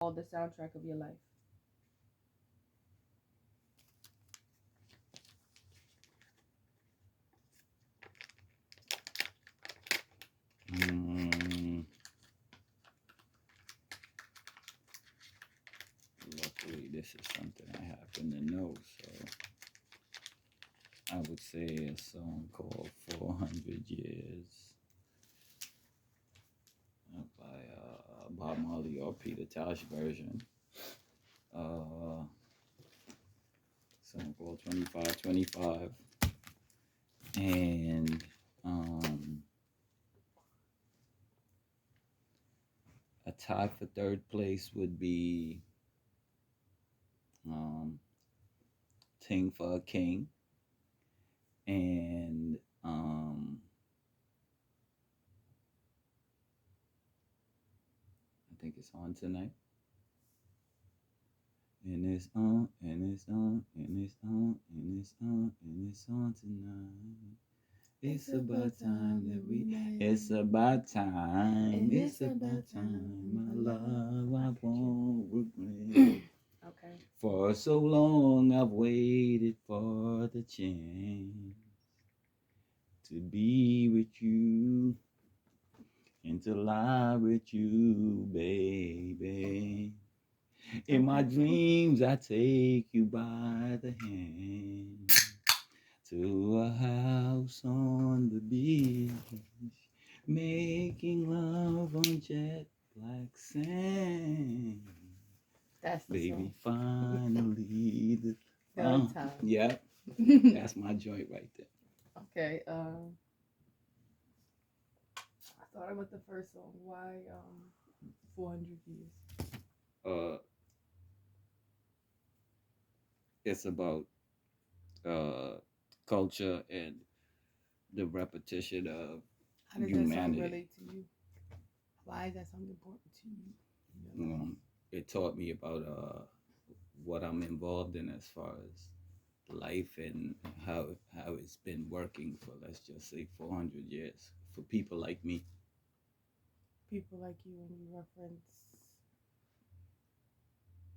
All the soundtrack of your life. Mm, luckily, this is something I happen to know, so I would say a song called 400 Years by Bob Marley or Peter Tosh version. Uh, song called 2525. And a tie for third place would be um, Ting for a King. And I think it's on tonight. And it's on, and it's on, and it's on, and it's on, and it's on tonight. It's about time that it's about time, it's about time, my love, I won't regret. Okay. For so long I've waited for the chance to be with you and to lie with you, baby. In my dreams, I take you by the hand to a house on the beach, making love on jet black sand. That's the Baby, song. finally, Third time. yeah, that's my joint right there. Okay. I started with the first song. Why 400 years? Uh, it's about uh culture and the repetition of How does that song humanity. relate to you? Why is that song important to you in your life? It taught me about what I'm involved in as far as life and how it's been working for, let's just say, 400 years for people like me. People like you, and you reference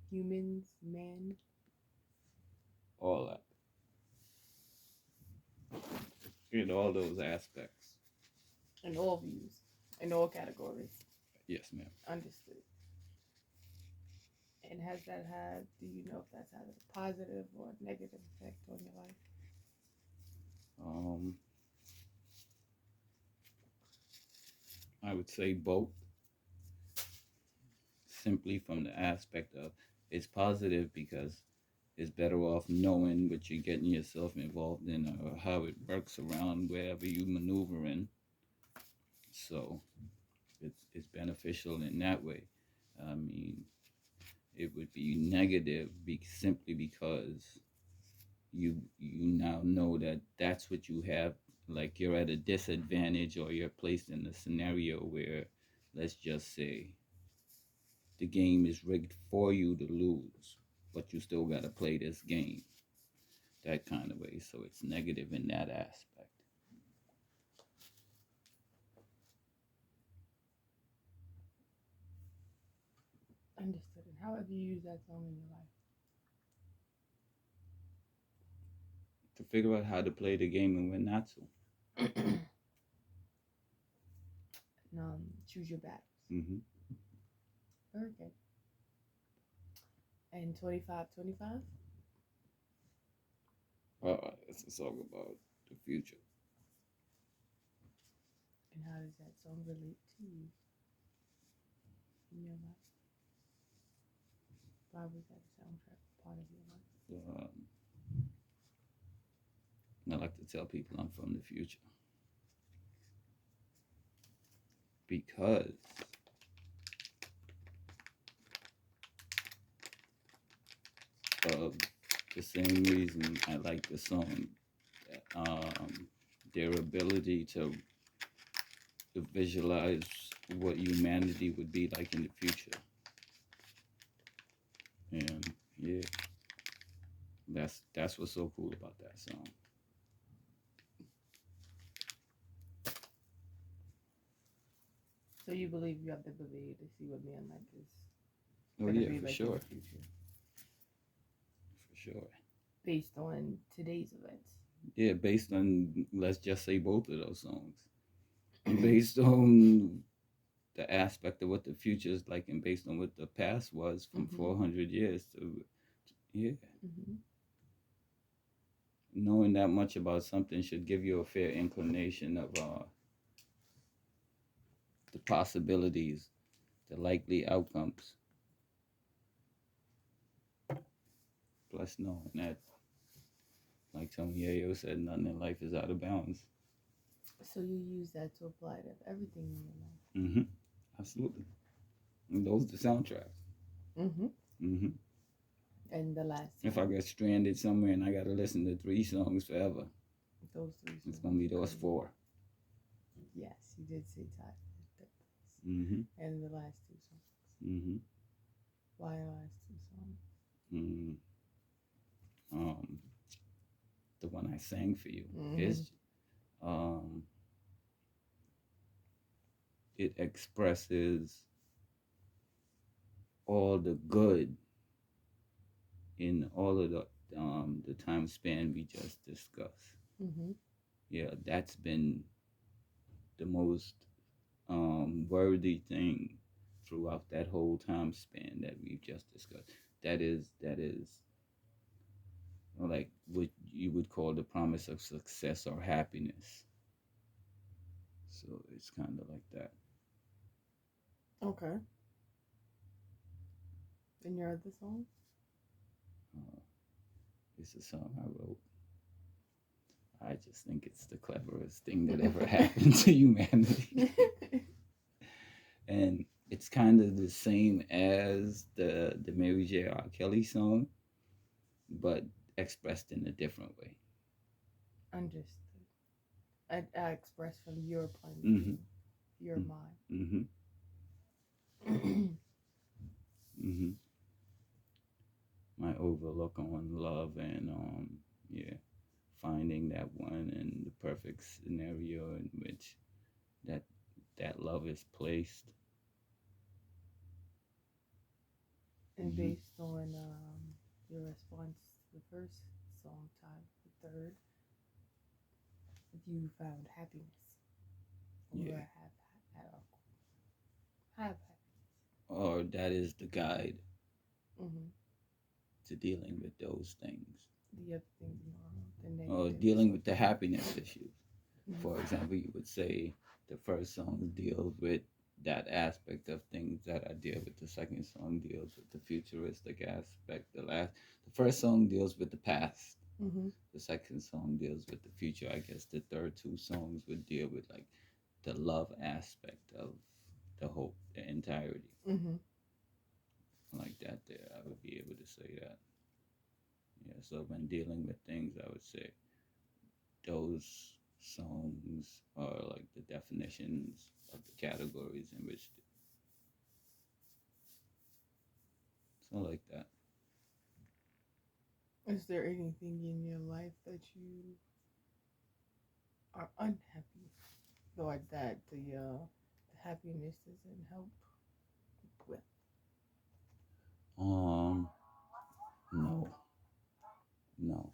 humans, men, All that in all those aspects. in all views, in all categories. Yes, ma'am. Understood. And has that had, do you know if that's had a positive or negative effect on your life? Um, I would say both, simply from the aspect of it's positive because it's better off knowing what you're getting yourself involved in or how it works around wherever you maneuver in. So it's beneficial in that way. I mean, it would be negative simply because you now know that that's what you have. Like you're at a disadvantage or you're placed in a scenario where, let's just say, the game is rigged for you to lose, but you still got to play this game, that kind of way. So it's negative in that aspect. Understood. And how have you used that song in your To figure out how to play the game and when not to. life? And, choose your battles. Hmm. Very good. And 2525? It's a song about the future. And how does that song relate to you in your life? Why was that a soundtrack part of your life? I like to tell people I'm from the future because of the same reason I like the song. Um, their ability to visualize what humanity would be like in the future. And yeah, that's what's so cool about that song. So you believe you have the ability to see what man life is? Oh Gonna yeah, be for like in sure, the future, for sure. based on today's events. Yeah, based on, let's just say, both of those songs, based on the aspect of what the future is like, and based on what the past was from Mm-hmm. 400 years to, yeah, Mm-hmm. knowing that much about something should give you a fair inclination of the possibilities, the likely outcomes. Plus, knowing that, like Tony Yayo said, nothing in life is out of bounds. So you use that to apply to everything in your life. Mm-hmm. Absolutely. And those are the soundtracks. Mm-hmm. Mm-hmm. And the last If I time, get stranded somewhere and I got to listen to 3 songs forever, those three it's songs gonna be are those crazy. 4. Yes, you did say time, Mm-hmm. and the last two songs. Mm-hmm. Why the last two songs? Mm. Um, the one I sang for you Mm-hmm. is um, it expresses all the good in all of the time span we just discussed. Mm-hmm. Yeah, that's been the most worthy thing throughout that whole time span that we've just discussed. That is like what you would call the promise of success or happiness. So it's kind of like that. Okay. And your other song? Uh, it's a song I wrote. I just think it's the cleverest thing that ever happened to humanity. And it's kind of the same as the Mary J. R. Kelly song, but expressed in a different way. Understood. I express from your point of Mm-hmm. view, your Mm-hmm. mind. Mm-hmm. My overlook on love and yeah, finding that one and the perfect scenario in which that that love is placed. And Mm-hmm. based on your response to the first song, time, the third, you found happiness or Yeah. have happiness. Or that is the guide Mm-hmm. to dealing with those things. The other things in the world, the Or negative dealing stuff. with the happiness issues. Mm-hmm. For example, you would say the first song deals with that aspect of things that I deal with. The second song deals with the futuristic aspect. The first song deals with the past. Mm-hmm. The second song deals with the future. I guess the third 2 songs would deal with like the love aspect of the whole, the entirety. Mm-hmm. Like that there, I would be able to say that. Yeah, so when dealing with things, I would say those songs are like the definitions of the categories in which, so like that. Is there anything in your life that you are unhappy, or that the happiness doesn't help with? Um, no, no,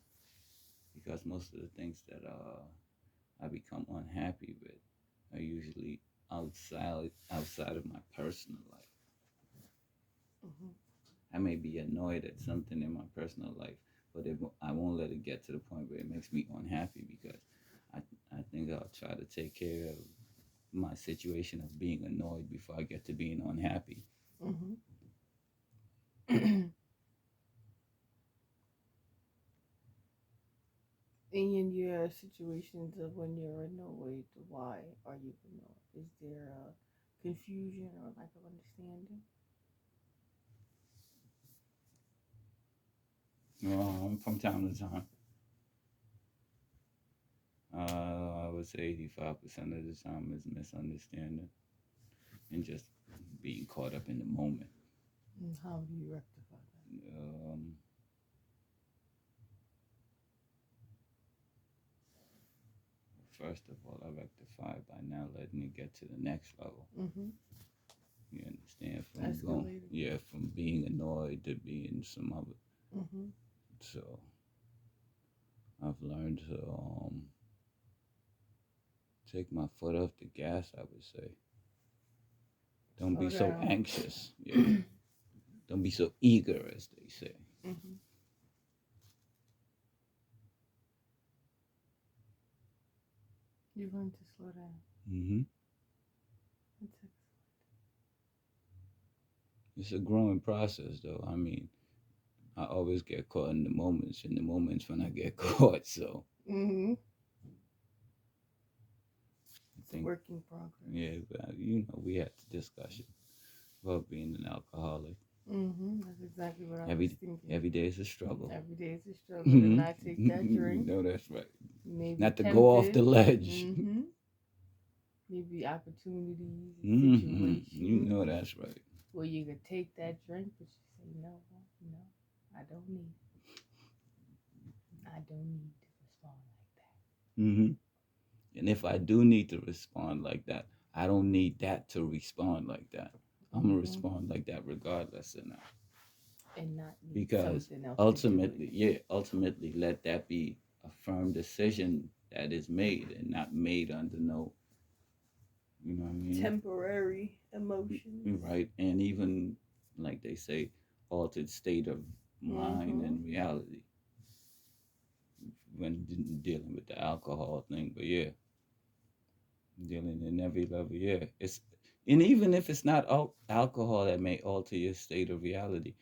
because most of the things that I become unhappy with are usually outside of my personal life. Mm-hmm. I may be annoyed at something in my personal life, but I won't let it get to the point where it makes me unhappy because I, I think I'll try to take care of my situation of being annoyed before I get to being unhappy. Mm-hmm. In your situations of when you're annoyed, why are you annoyed? Is there a confusion or lack of understanding? From time to time, I would say 85% of the time is misunderstanding and just being caught up in the moment. And how do you rectify that? Um, First of all, I rectify by now letting it get to the next level. Mm-hmm. You understand? Escalated. From being annoyed to being some other. Mhm. So I've learned to take my foot off the gas. I would say, don't Slow be so down. anxious. Yeah, don't be so eager, as they say. Mhm. You learn to slow down. Hmm. That's excellent. It's a growing process, though. I mean, I always get caught in the moments when I get caught. So Mhm. I It's a think, work in progress. yeah, we had the discussion about being an alcoholic. Mhm. That's exactly what I was Every thinking. every day is a struggle. Every day is a struggle to You not take that drink. know that's right. You may be Not to go off the tempted. ledge. Mhm. Maybe opportunities and You situations know that's right. where you could take that drink, but you say no, no, I don't need. I don't need to respond like that. Hmm. And if I do need to respond like that, I don't need that to respond like that. I'm gonna Mhm. respond like that regardless of that. And not need Because something else to do it. ultimately, let that be a firm decision that is made and not made under no, you know what I mean? Temporary emotions. Right. And even, like they say, altered state of mind Mhm. and reality when dealing with the alcohol thing. But yeah, dealing in every level. Yeah, and even if it's not alcohol that may alter your state of reality,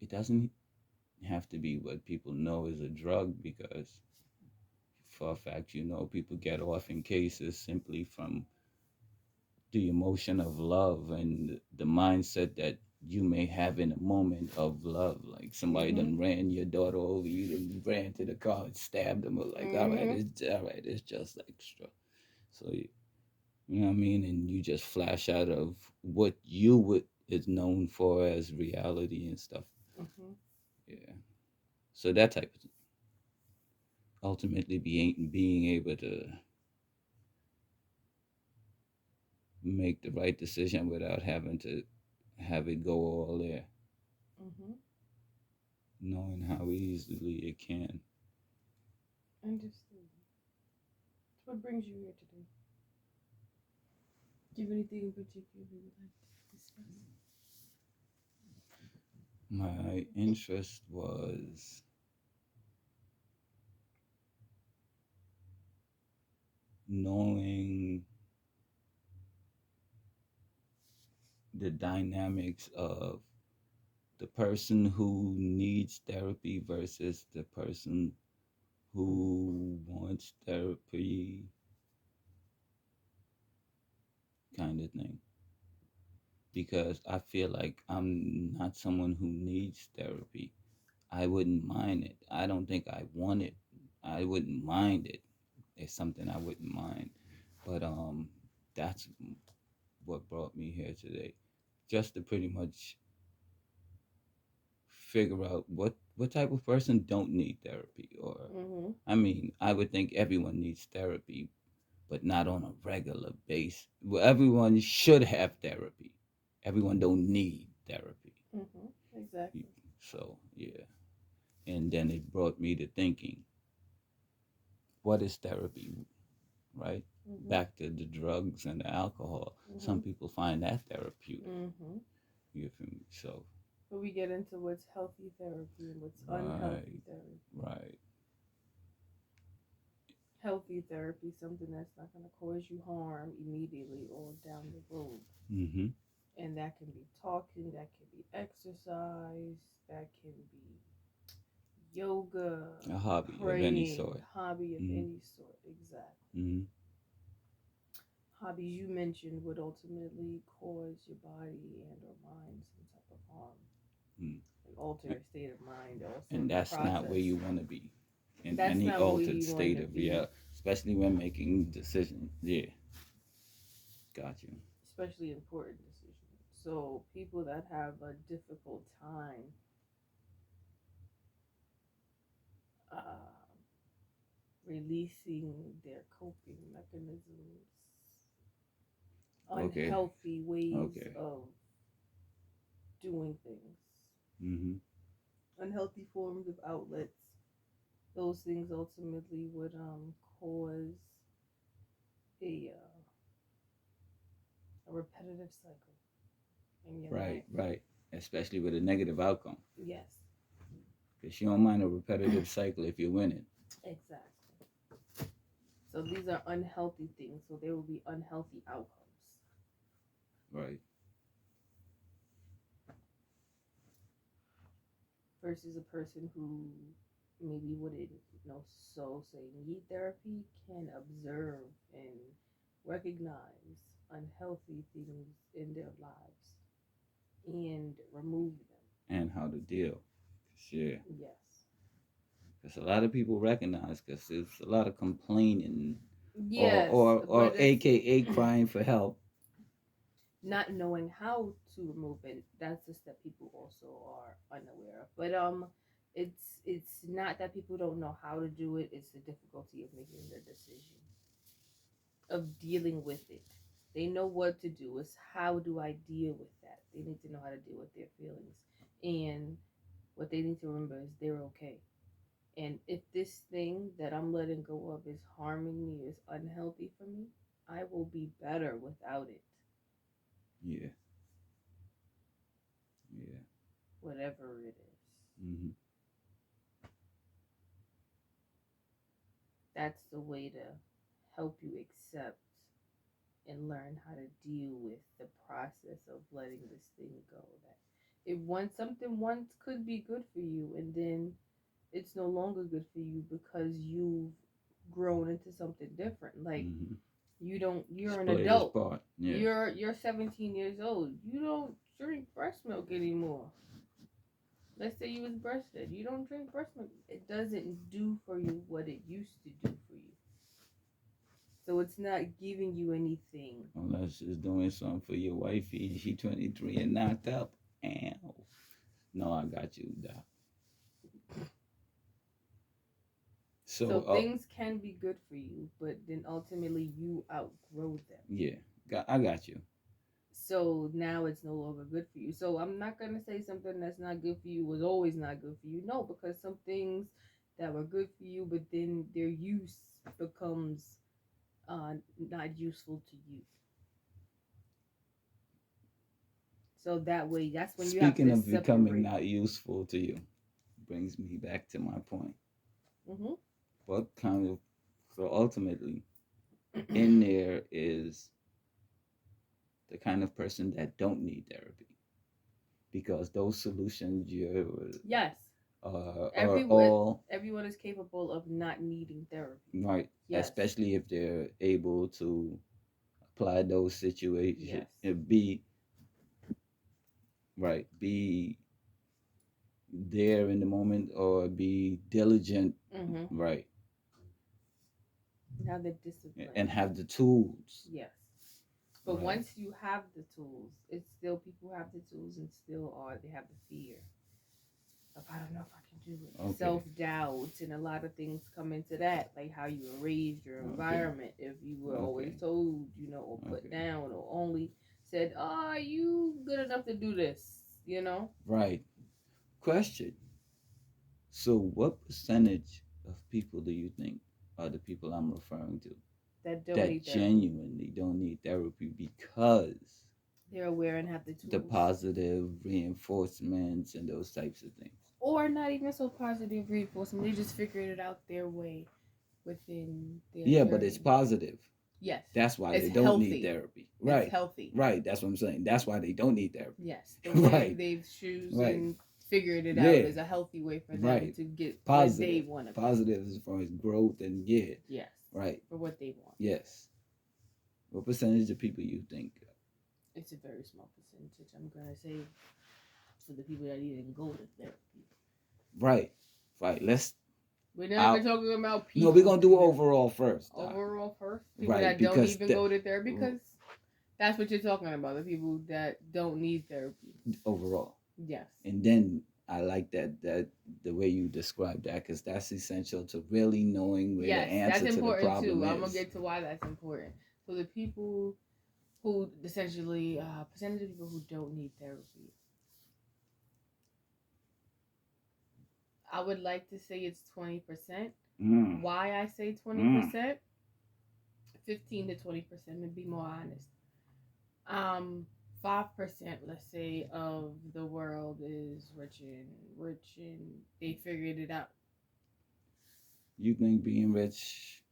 it doesn't have to be what people know is a drug, because for a fact, people get off in cases simply from the emotion of love and the mindset that you may have in a moment of love. Like somebody Mhm. done ran your daughter over, you done ran to the car and stabbed them. Or like, Mhm. all right, it's just extra. So you know what I mean? And you just flash out of what you would is known for as reality and stuff. Mhm. Yeah. So that type of ultimately being able to make the right decision without having to have it go all there, Mhm. knowing how easily it can. Understood. So what brings you here today? Do you have anything in particular you would like to discuss? My interest was knowing the dynamics of the person who needs therapy versus the person who wants therapy, kind of thing. Because I feel like I'm not someone who needs therapy. I wouldn't mind it. I don't think I want it. I wouldn't mind it. It's something I wouldn't mind. But that's what brought me here today. Just to pretty much figure out what type of person don't need therapy. Or Mhm. I mean, I would think everyone needs therapy, but not on a regular base. Well, everyone should have therapy. Everyone don't need therapy. Mhm. Exactly. So yeah. And then it brought me to thinking, what is therapy, right? Mhm. Back to the drugs and the alcohol. Some Mhm. people find that therapeutic. Mhm. You feel me? So But we get into what's healthy therapy and what's unhealthy right, therapy. right. Healthy therapy, something that's not going to cause you harm immediately or down the road. Mm-hmm. And that can be talking, that can be exercise, that can be yoga, A hobby of any praying, sort. hobby of Mm-hmm. any sort. Exactly. Mm-hmm. Hobbies you mentioned would ultimately cause your body and or mind some type of harm and alter your state of mind also And in the that's not where process. you want to be in That's any not where altered you want state to of be, reality, especially when making decisions. Yeah, got you. especially important decisions. So people that have a difficult time uh, releasing their coping mechanisms Okay. unhealthy ways Okay. of doing things, Mm-hmm. unhealthy forms of outlets. Those things ultimately would cause a repetitive cycle in your Right. life. Right. Especially with a negative outcome, Yes, because you don't mind a repetitive cycle if you're winning. exactly. So these are unhealthy things. So there will be unhealthy outcomes. Right. Versus a person who maybe wouldn't, so say need therapy can observe and recognize unhealthy things in their lives and remove them. And how to deal. Sure. Yes. Because a lot of people recognize, because there's a lot of complaining, Yes, or but it's AKA crying for help. not knowing how to remove it. That's the step people also are unaware of. But it's not that people don't know how to do it. It's the difficulty of making the decision, of dealing with it. They know what to do. It's how do I deal with that? They need to know how to deal with their feelings. And what they need to remember is they're okay. And if this thing that I'm letting go of is harming me, is unhealthy for me, I will be better without it. Yeah. Yeah. Whatever it is. Mm-hmm. That's the way to help you accept and learn how to deal with the process of letting this thing go. That if once something once could be good for you, and then it's no longer good for you because you've grown into something different. Like Mm-hmm. you're an Play this adult. part. Yeah. You're 17 years old. You don't drink breast milk anymore. Let's say you was breastfed. You don't drink breast milk. It doesn't do for you what it used to do for you. So it's not giving you anything. Unless it's doing something for your wifey. She 23 and knocked up. Ow. No, I got you, Doc. So So, things can be good for you, but then ultimately you outgrow them. yeah, I got you. So now it's no longer good for you. So I'm not gonna say something that's not good for you was always not good for you. No, because some things that were good for you, but then their use becomes not useful to you. So that way, that's when you have Speaking to of becoming separate. not useful to you, brings me back to my point. Mm-hmm. What kind of, so ultimately, in there is the kind of person that don't need therapy, because those solutions you Yes, are all everyone is capable of not needing therapy. right, Yes, especially if they're able to apply those situations yes. and be right, be there in the moment, or be diligent, Mm-hmm. right, Have the discipline. and have the tools, Yes. But right. once you have the tools, it's still people have the tools and still are they have the fear of I don't know if I can do it. Okay. Self doubt and a lot of things come into that, like how you were raised, your Okay. environment. If you were always Okay. told, or put Okay. down, or only said, "Oh, you good enough to do this," Right. Question. So, what percentage of people do you think are the people I'm referring to that don't that need therapy. genuinely don't need therapy because They're aware and have the the tools, positive reinforcements and those types of things? or not even so positive reinforcement. They just figured it out their way within their Yeah, but it's journey. positive. Yes, That's why it's they don't need healthy. therapy. It's Right. healthy. Right. That's what I'm saying. That's why they don't need therapy. Yes, the way Right. they've chosen Right. and figured it out Yeah. is a healthy way for them Right. to get where they Positive. want to be. Positive as far as growth and yeah. Yes. Right. For what they want. Yes. What percentage of people you think? It's a very small percentage. I'm gonna say for the people that even go to therapy. Right. Right. We're not even talking about people. No, we're gonna do overall first. Overall first, people Right, that don't because even go to therapy, because that's what you're talking about. The people that don't need therapy. Overall. Yes. And then I like that the way you describe that, because that's essential to really knowing where the answer that's to the important problem too. is. I'm gonna get to why that's important. So the people Who essentially percentage of people who don't need therapy. I would like to say it's 20%. Mm, Why I say mm. 20%? 15 to 20%, to be more honest. Um, 5%, let's say, of the world is rich and they figured it out. You think being rich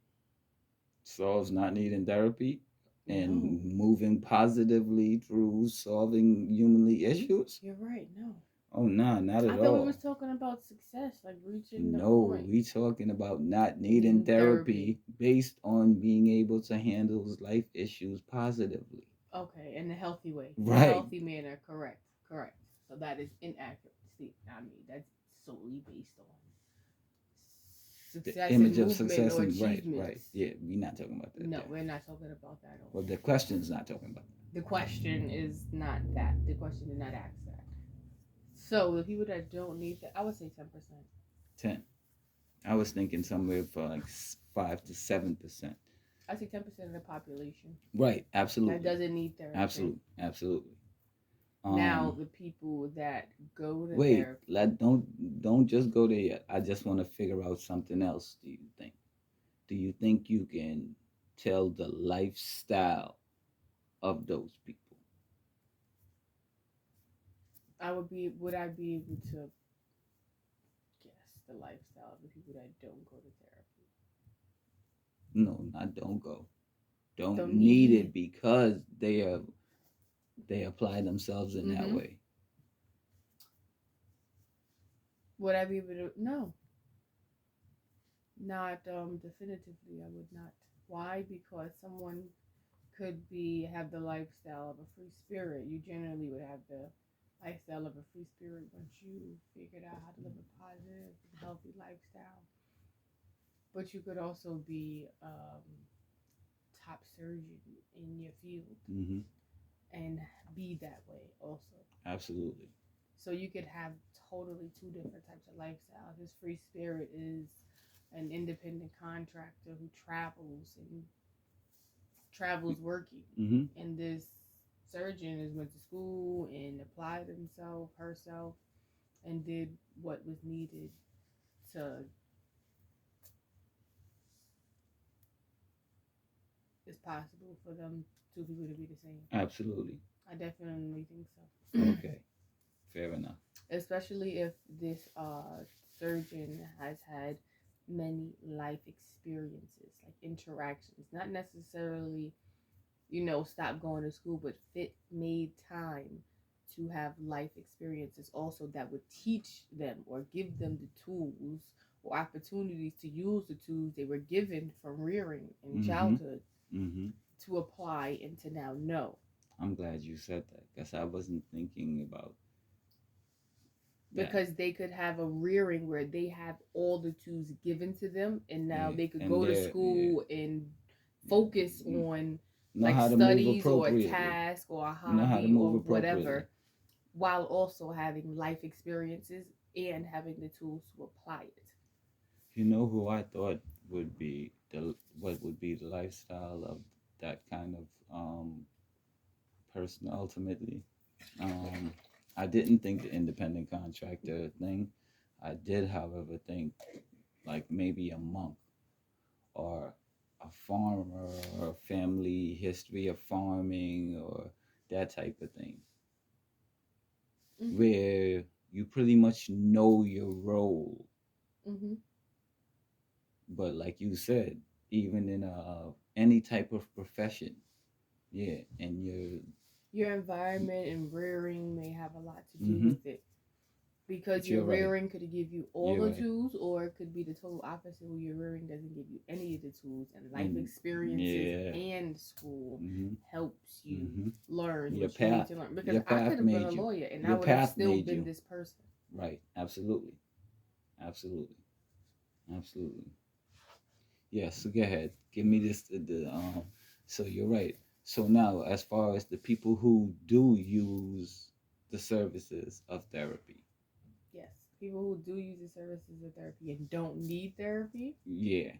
solves not needing therapy No, and moving positively through solving humanly issues? you're right. No, Oh, nah, not I at thought we was all. talking about success, like reaching the No, point, we talking about not needing needing therapy. therapy based on being able to handle life issues positively. Okay, in a healthy way, in a Right. healthy manner. Correct, correct. So that is inaccurate. See, I mean, that's solely based on The success and image of movement success or and right, right. achievements. Yeah, we're not talking about that No, there. we're not talking about that at Well, all. the question's not talking about The question is not that. The question did not ask that. So the people that don't need that, I would say 10%. 10. I was thinking somewhere for like 5 to 7%. I say 10% of the population Right, that absolutely. doesn't need therapy. Absolutely. Absolutely. Now Um the people that go to wait, therapy, don't just go there yet. I just want to figure out something else, do you think? Do you think you can tell the lifestyle of those people? would I be able to guess the lifestyle of the people that don't go to therapy? No, not don't go. Don't Don't need need. it because they apply themselves in that Mm-hmm. way. Would I be able to? No, not definitively. I would not. Why? Because someone could be have the lifestyle of a free spirit. You generally would have the lifestyle of a free spirit once you figured out how to live a positive, healthy lifestyle. But you could also be top surgeon in your field Hmm. and be that way also. Absolutely. So you could have totally two different types of lifestyles. This free spirit is an independent contractor who travels working, Hmm. and this surgeon has went to school and applied himself herself and did what was needed to. It's possible for them two people to be the same. Absolutely. I definitely think so. Okay. Fair enough. Especially if this surgeon has had many life experiences, like interactions, not necessarily, stop going to school, but fit made time to have life experiences also that would teach them or give them the tools or opportunities to use the tools they were given from rearing in Hmm. childhood Hmm. to apply and to now know. I'm glad you said that because I wasn't thinking about that. Because they could have a rearing where they have all the tools given to them and now Yeah, they could and go to they're yeah, school and yeah. focus on Know like how to move studies or a appropriately. task or a Know how to hobby move or appropriately. whatever, while also having life experiences and having the tools to apply it. You know who I thought would be the what would be the lifestyle of that kind of person ultimately. Um, I didn't think the independent contractor thing. I did, however, think like maybe a monk or a farmer or a family history of farming or that type of thing, Mm-hmm. where you pretty much know your role. Mm-hmm. But like you said, even in any type of profession, yeah, and you're Your environment and rearing may have a lot to do mm-hmm, with it. Because but your you're right. rearing could give you all You're the right. tools, or it could be the total opposite where your rearing doesn't give you any of the tools, and life And experiences yeah, and school mm-hmm, helps you mm-hmm. learn Your what you need path, to learn. Because your I could path have been a made you. lawyer and I Your would have path still made been you. this person. Right. Absolutely. Absolutely. Absolutely. Yes. So go ahead. Give me this. So you're right. So now, as far as the people who do use the services of therapy, Yes. People who do use the services of therapy and don't need therapy, yeah,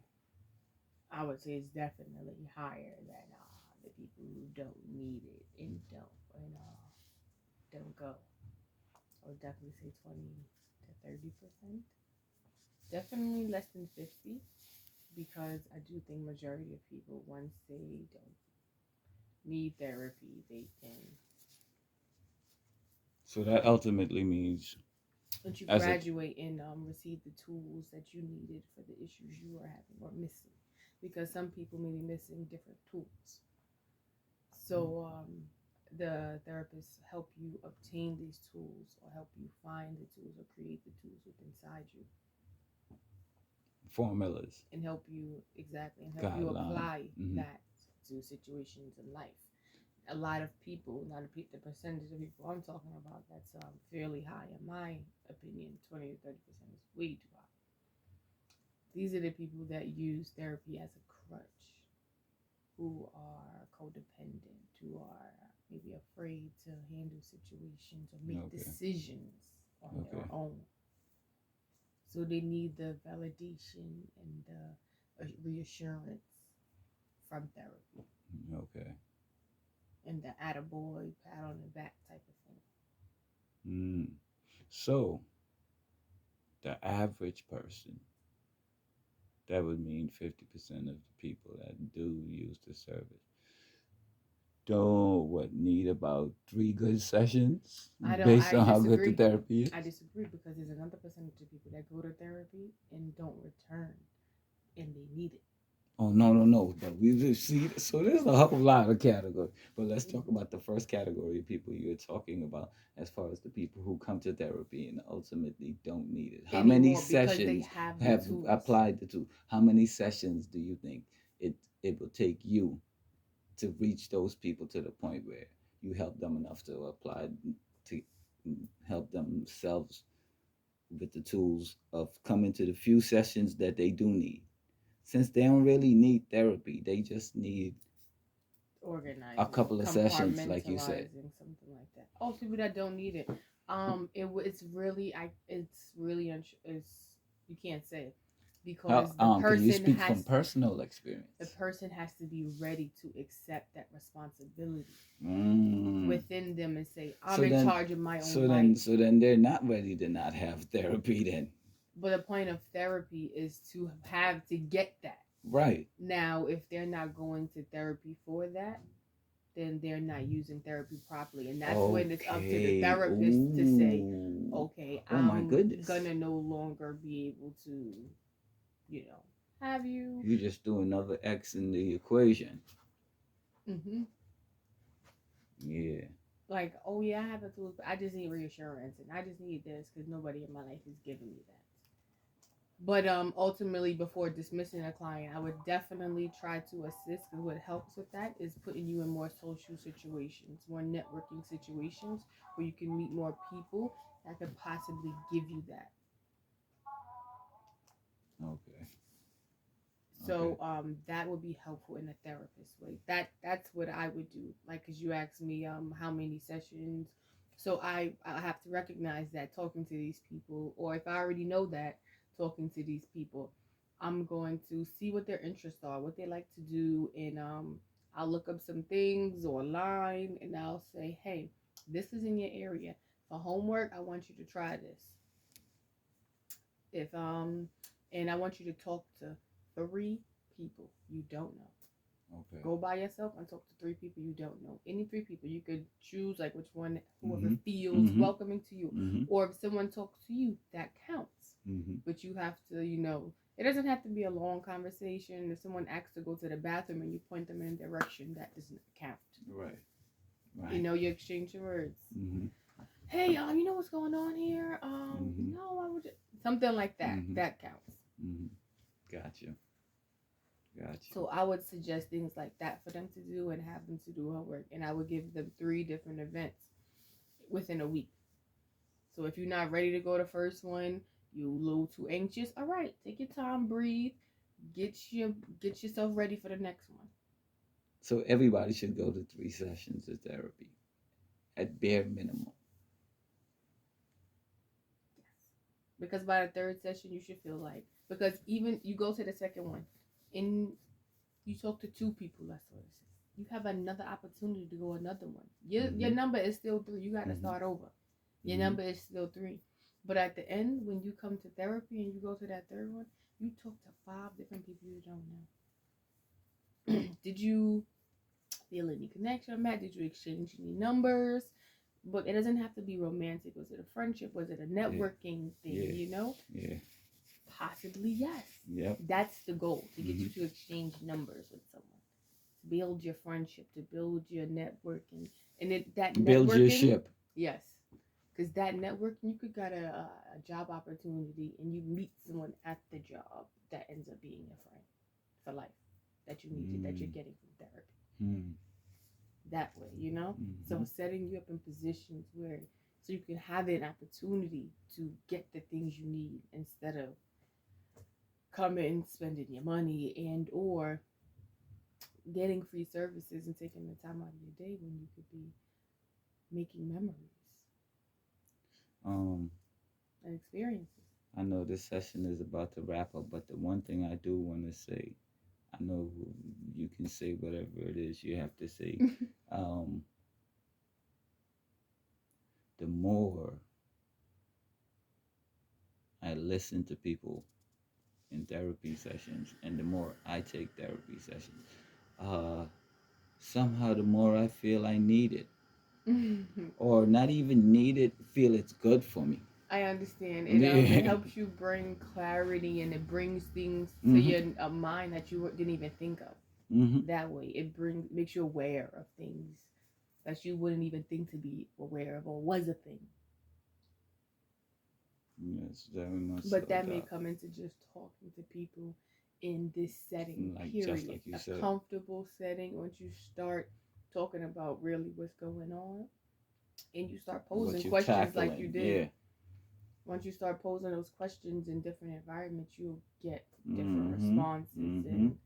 I would say it's definitely higher than the people who don't need it and don't go. I would definitely say 20 to 30%. Definitely less than 50, because I do think majority of people, once they don't need therapy, they can. So that ultimately means, Once you as a graduate and receive the tools that you needed for the issues you are having or missing, because some people may be missing different tools. So the therapists help you obtain these tools, or help you find the tools, or create the tools within inside you, formulas, and help you exactly and help you guideline. apply that to situations in life. A lot of people, not a the percentage of people I'm talking about, that's fairly high in my opinion. 20 to 30% is way too high. These are the people that use therapy as a crutch, who are codependent, who are maybe afraid to handle situations or make Okay. decisions on Okay. their own. So they need the validation and the reassurance from therapy, Okay. and the attaboy, pat on the back type of thing. Mm. So the average person, that would mean 50% of the people that do use the service, don't what need about 3 good sessions based I on how good the disagree. therapy I is. disagree, because there's another percentage of people that go to therapy and don't return, and they need it. Oh no, no, no! But we just see, so there's a whole lot of categories. But let's talk about the first category of people you're talking about, as far as the people who come to therapy and ultimately don't need it. How many Anymore, because they sessions have the have tools. applied the tool? How many sessions do you think it will take you to reach those people to the point where you help them enough to apply, to help themselves with the tools of coming to the few sessions that they do need, since they don't really need therapy, they just need a Organizing, couple of sessions, like you said. compartmentalizing, something like that. Oh, people that don't need it. It's really, it's really it's, you can't say, How because can you speak from personal the experience? person has to be ready to accept that responsibility Mm. within them and say, I'm So in then, charge of my own so then, life. so then they're not ready to not have therapy. Then, But the point of therapy is to have to get that. right? Now, if they're not going to therapy for that, then they're not using therapy properly. And that's when it's up to the Okay. therapist to say, Ooh. okay, Oh my I'm goodness. gonna no longer be able to, have you. You just do another X in the equation. Hmm. Yeah. Like, oh yeah, I have a tool, but I just need reassurance, and I just need this because nobody in my life is giving me that. But ultimately, before dismissing a client, I would definitely try to assist, because what helps with that is putting you in more social situations, more networking situations, where you can meet more people that could possibly give you that. Okay. Okay. So that would be helpful in a therapist way. That's what I would do. Like, cause you asked me how many sessions. So I have to recognize that talking to these people, or if I already know that talking to these people, I'm going to see what their interests are, what they like to do, and I'll look up some things online, and I'll say, hey, this is in your area. For homework, I want you to try this. If and I want you to talk to 3 people you don't know. Okay. Go by yourself and talk to 3 people you don't know. Any 3 people. You could choose like which one, whoever Mhm. feels Mhm. welcoming to you. Mhm. Or if someone talks to you, that counts. Mhm. But you have to, it doesn't have to be a long conversation. If someone asks to go to the bathroom and you point them in a direction, that doesn't count. Right. Right. You exchange your words. Mhm. Hey, you know what's going on here? Mhm. No, I would something like that. Mhm. That counts. Mhm. Gotcha. Gotcha. So I would suggest things like that for them to do, and have them to do homework. And I would give them 3 different events within a week. So if you're not ready to go to the first one, you a little too anxious. All right, take your time, breathe, get your get yourself ready for the next one. So everybody should go to 3 sessions of therapy at bare minimum. Yes. Because by the third session, you should feel like, because even you go to the second one, and you talk to 2 people. Let's say, you have another opportunity to go another one. Your number is still 3. You got to start over. Your number is still 3. But at the end, when you come to therapy and you go to that third one, you talk to 5 different people you don't know. Did you feel any connection, Matt? Did you exchange any numbers? But it doesn't have to be romantic. Was it a friendship? Was it a networking thing? You know? Yeah. Possibly yes. Yep. That's the goal, to get you to exchange numbers with someone, to build your friendship, to build your networking, and that build networking, your ship. Yes, because that networking, you could get a job opportunity and you meet someone at the job that ends up being your friend for life, that you need that you're getting from therapy. That way, you know. So setting you up in positions where so you can have an opportunity to get the things you need instead of coming spending your money and or getting free services and taking the time out of your day when you could be making memories and experiences. I know this session is about to wrap up, but the one thing I do want to say, I know you can say whatever it is you have to say. The more I listen to people in therapy sessions and the more I take therapy sessions, somehow the more I feel I need it. Or not even need it, feel it's good for me. I understand. It helps you bring clarity and it brings things to your mind that you didn't even think of. That way, it makes you aware of things that you wouldn't even think to be aware of or was a thing. Yes, very much. But so that may come into just talking to people in this setting, like, period. Like a said, comfortable setting. Once you start talking about really what's going on, and you start posing questions like you did. Yeah. Once you start posing those questions in different environments, you'll get different responses, and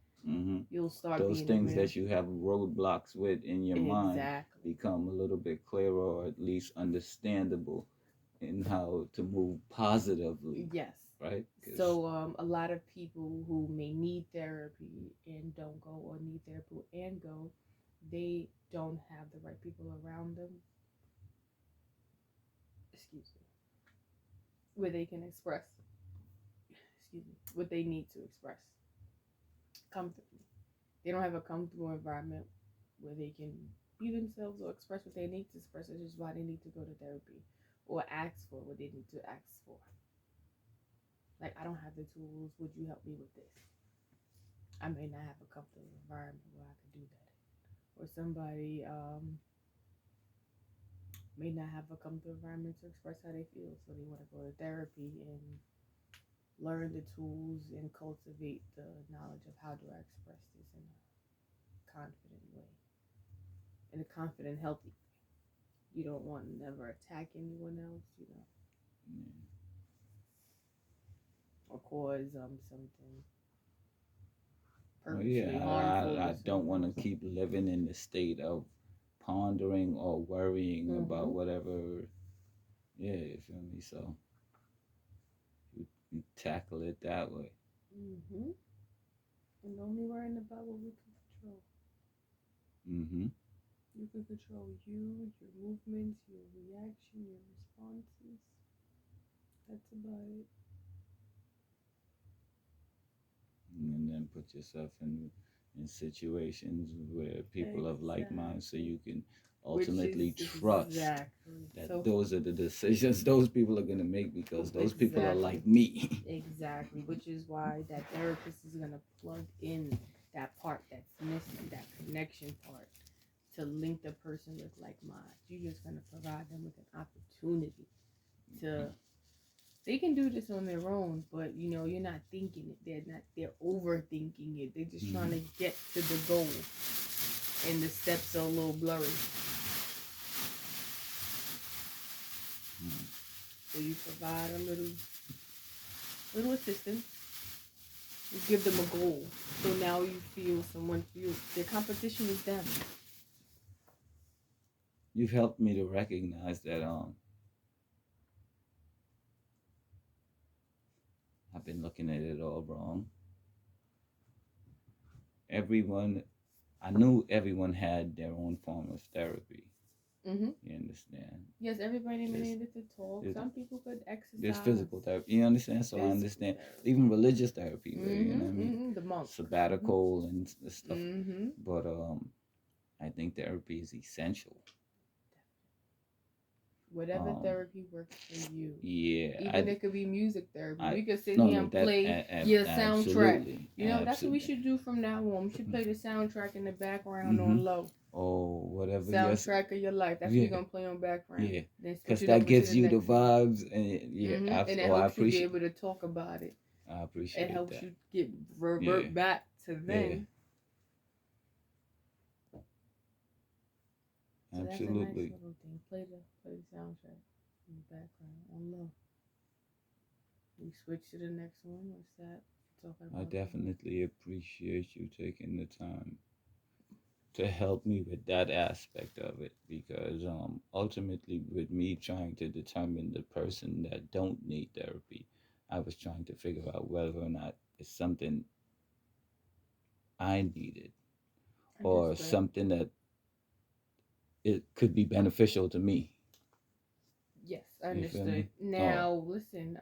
you'll start those things that you have roadblocks with in your mind become a little bit clearer, or at least understandable in how to move positively. Yes. Right? So a lot of people who may need therapy and don't go, or need therapy and go, they don't have the right people around them. Excuse me. Where they can express, what they need to express comfortably. They don't have a comfortable environment where they can be themselves or express what they need to express, which is why they need to go to therapy or ask for what they need to ask for. Like, I don't have the tools. Would you help me with this? I may not have a comfortable environment where I could do that. Or somebody may not have a comfortable environment to express how they feel, so they want to go to therapy and learn the tools and cultivate the knowledge of how do I express this in a confident way, in a confident, healthy way. You don't want to never attack anyone else, you know, or cause something purposely harmful. I don't want to keep living in the state of pondering or worrying about whatever. Yeah, you feel me? So you tackle it that way. And only worrying about what we can control. You can control you, your movements, your reaction, your responses. That's about it. And then put yourself in situations where people of like mind, so you can ultimately trust that those are the decisions those people are going to make, because those people are like me. Exactly, which is why that therapist is going to plug in that part that's missing, that connection part, to link the person with like mind. You're just going to provide them with an opportunity to they can do this on their own, but you know, you're not thinking it. They're overthinking it. They're just trying to get to the goal, and the steps are a little blurry. So you provide a little assistance. You give them a goal. So now you feel someone feels their competition is them. You've helped me to recognize that I've been looking at it all wrong. Everyone I knew everyone had their own form of therapy. Mm-hmm. You understand? Yes, everybody There's, needed to talk. there's, Some people could there's exercise. physical therapy. You understand? So I Physical understand therapy. even religious therapy. You know Mm-hmm. what I mean? Mm-hmm. The monk. Sabbatical and stuff. Mm-hmm. But I think therapy is essential. Whatever therapy works for you. Yeah. Even it could be music therapy. We could sit no, here no, and that play your soundtrack. absolutely. You know, that's what we should do from now on. We should play the soundtrack in the background Mm-hmm. on low. Oh, whatever. Soundtrack of your life. That's what Yeah. you're gonna play on background. Yeah. Then switch Because it that over to gives the you the next one. vibes, and yeah, Mm-hmm. And it I helps you be appreciate. able to talk about it. I appreciate It helps that. you get revert Yeah. back to then. So that's a nice Absolutely. little thing. Play the soundtrack in the background on low. We switch to the next one. What's that? Talking I about definitely appreciate you taking the time to help me with that aspect of it, because ultimately with me trying to determine the person that don't need therapy, I was trying to figure out whether or not it's something I needed or Understood. something that it could be beneficial to me. Yes, You feel understood. me? Now, listen.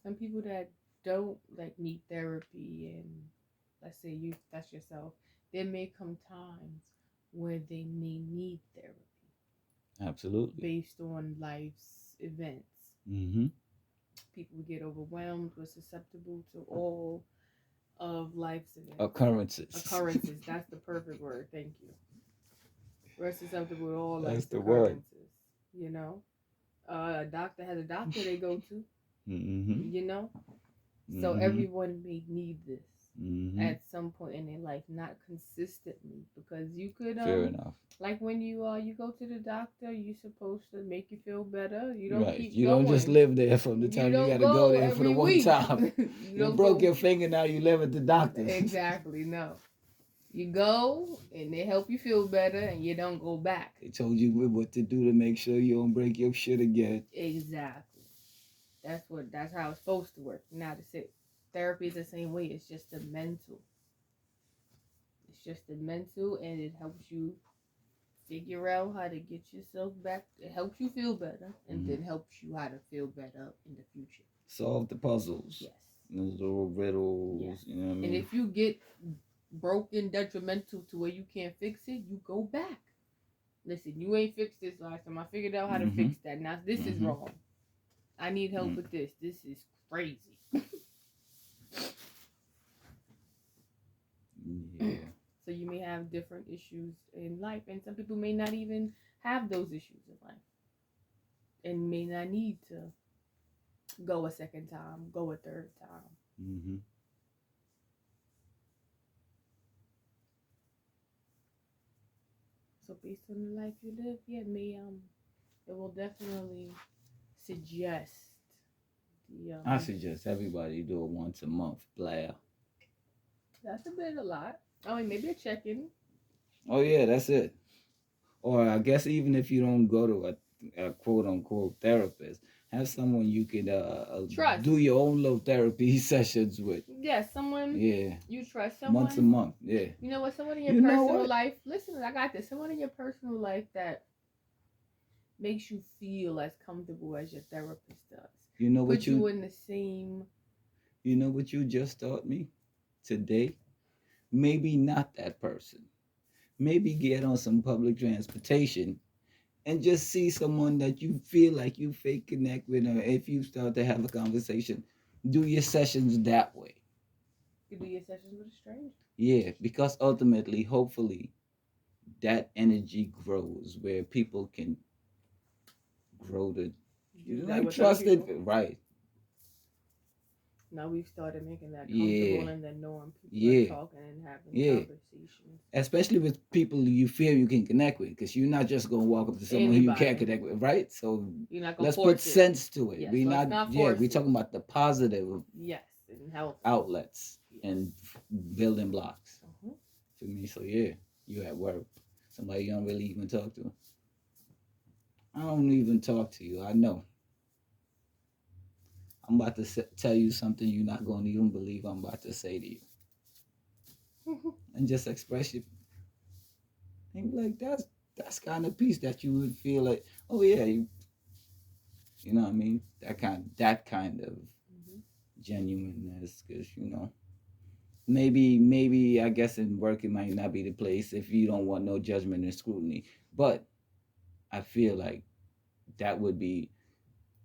Some people that don't like need therapy, and let's say that's yourself, there may come times where they may need therapy Absolutely. based on life's events. Mm-hmm. People get overwhelmed, or susceptible to all of life's events. Occurrences. That's the perfect word. Thank you. We're susceptible to all That's life's the word. occurrences. You know, a doctor has a doctor they go to. Mm-hmm. You know, so Mm-hmm. everyone may need this Mm-hmm. at some point in their life, not consistently, because you could Fair enough. like when you go to the doctor, you're supposed to make you feel better. You don't Right. keep You going. don't just live there from the time you don't gotta go there for every the one week. time. you You don't broke go your finger, now you live at the doctor's. exactly. No, you go and they help you feel better, and you don't go back. They told you what to do to make sure you don't break your shit again. Exactly. That's how it's supposed to work. Now to say therapy is the same way. It's just the mental. It's just the mental, and it helps you figure out how to get yourself back. It helps you feel better, and then helps you how to feel better in the future. Solve the puzzles. Yes. Those little riddles. Yes. You know what I mean? And if you get broken, detrimental to where you can't fix it, you go back. Listen, you ain't fixed this last time. I figured out how to fix that. Now this is wrong. I need help with this. This is crazy. Yeah. So you may have different issues in life, and some people may not even have those issues in life, and may not need to go a second time, go a third time. Mm-hmm. So based on the life you live, yeah, it will definitely suggest the. I suggest everybody do it once a month, Blair. That's a bit a lot. I mean, maybe a check-in. Oh yeah, that's it. Or I guess even if you don't go to a quote unquote therapist, have someone you could trust, do your own little therapy sessions with. Yeah, someone. Yeah. You trust someone once a month. Yeah. You know what? Someone in your personal life. Listen, I got this. Someone in your personal life that makes you feel as comfortable as your therapist does. You know what Put you in the same. You know what you just taught me today? Maybe not that person. Maybe get on some public transportation and just see someone that you feel like you fake connect with, or if you start to have a conversation, do your sessions that way. You do your sessions with a stranger. Yeah, because ultimately, hopefully, that energy grows where people can grow to like trust it, right? Now we've started making that comfortable and the norm. People are talking and having conversations. Especially with people you feel you can connect with, because you're not just gonna walk up to someone who you can't connect with, right? So let's put sense to it. Yes, we not we're talking about the positive and health outlets and building blocks. For me, so yeah, you at work, somebody you don't really even talk to. I don't even talk to you. I know. I'm about to tell you something you're not going to even believe I'm about to say to you. And just express it. And you're like, that's kind of peace that you would feel like, oh yeah, you know what I mean? That kind of Hmm. genuineness, because maybe I guess in work it might not be the place if you don't want no judgment and scrutiny, but I feel like that would be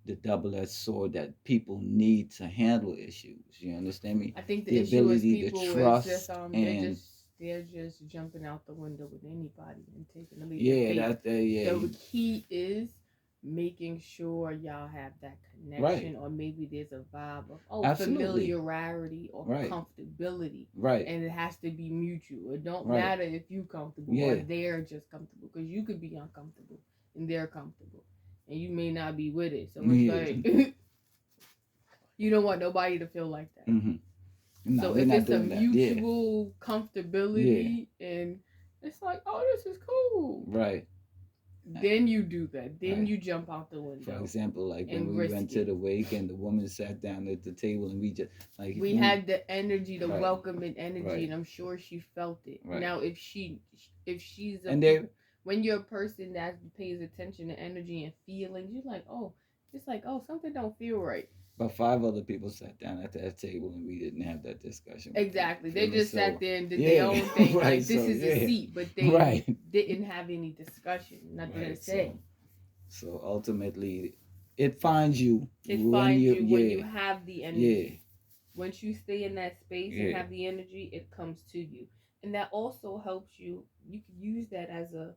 the double-edged sword that people need to handle issues. You understand me? I think the The issue is ability to people is just trust and they're just jumping out the window with anybody and taking a leap of yeah, faith. yeah, The key is making sure y'all have that right, connection, or maybe there's a vibe of absolutely, familiarity or right, comfortability, right, and it has to be mutual. It don't right, matter if you comfortable or yeah, they're just comfortable, because you could be uncomfortable and they're comfortable, and you may not be with it. So it's yeah. like you don't want nobody to feel like that. Mm-hmm. No, So we're if not it's a doing that. Yeah, mutual yeah, comfortability and it's like, oh, this is cool, right. then you do that. Then Right. you jump out the For window example, like when and we went risk to it. the wake and the woman sat down at the table and we just like We we had the energy, the right, welcoming energy, right, and I'm sure she felt it. right. Now, if she's a And they when you're a person that pays attention to energy and feelings, you're like, oh, it's like, oh, something don't feel right. but five other people sat down at that table and we didn't have that discussion with them. Exactly. They Feel me? just sat So there and did their yeah, own thing. right. Like, this So is a yeah, seat, but they right, didn't have any discussion, nothing to right. say. So ultimately, it finds you It when finds you you when you have the yeah, energy. Once you stay in that space and yeah. have the energy, it comes to you. And that also helps you. You can use that as a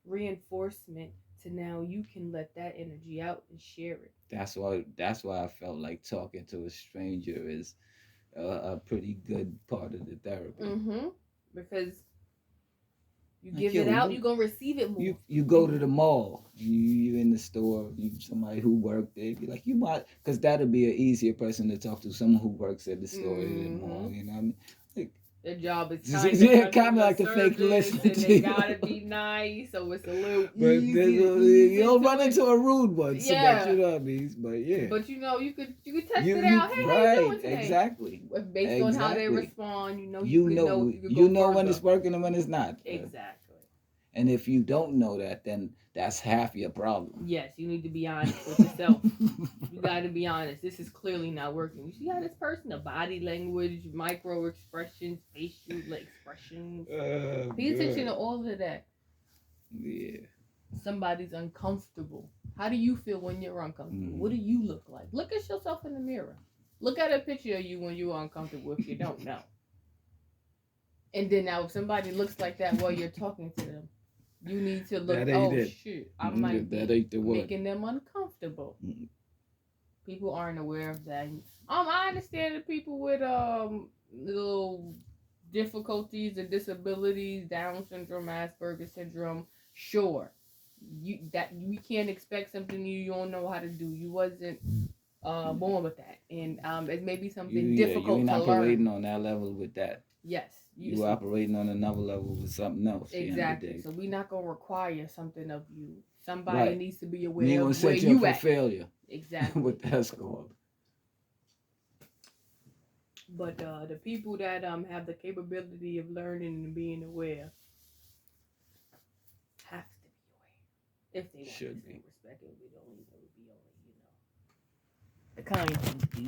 reinforcement to now you can let that energy out and share it. That's why I felt like talking to a stranger is a pretty good part of the therapy. Mm-hmm. Because you Like give it yo, out, you're gonna receive it more. you go to the mall, you in the store, you somebody who worked there, be like you might, because that'll be an easier person to talk to, someone who works at the store or the Mm-hmm. mall. You know what I mean? Like Their job is just, kind of yeah, kind of customer like the fake service, listener and they to gotta you. be nice, so it's a little But easy there's to you ease don't into run it. into a rude one, so but you Yeah, know what I mean. But yeah, but you could test it you out. Hey, how you right, doing today? exactly, Based on how they exactly. respond, you You could know know if you could you go know when further. it's working and when it's not. Exactly. And if you don't know that, then that's half your problem. Yes, you need to be honest with yourself. You got to be honest. This is clearly not working. You see how this person, the body language, micro expressions, facial expressions. Oh, Pay attention to good. all of that. Yeah. Somebody's uncomfortable. How do you feel when you're uncomfortable? What do Mm. you look like? Look at yourself in the mirror. Look at a picture of you when you're uncomfortable if you don't know. And then now, if somebody looks like that while you're talking to them, you need to look. That ain't Oh it. shoot, I might That be ain't the one. making them uncomfortable. Mm. People aren't aware of that. I understand that people with little difficulties and disabilities, Down syndrome, Asperger's syndrome. Sure, we can't expect something you don't know how to do. You wasn't born with that, and it may be something You difficult ain't to operating learn. on that level with that. Yes, You operating on another level with something else. At the end of the exactly. day. So we're not gonna require something of you. Somebody Right. needs to be We ain't aware gonna of where set you up you for at. failure. Exactly. What that's called. But the people that have the capability of learning and being aware have to be aware if they want Should this in be. respect. It would only be the kind people do.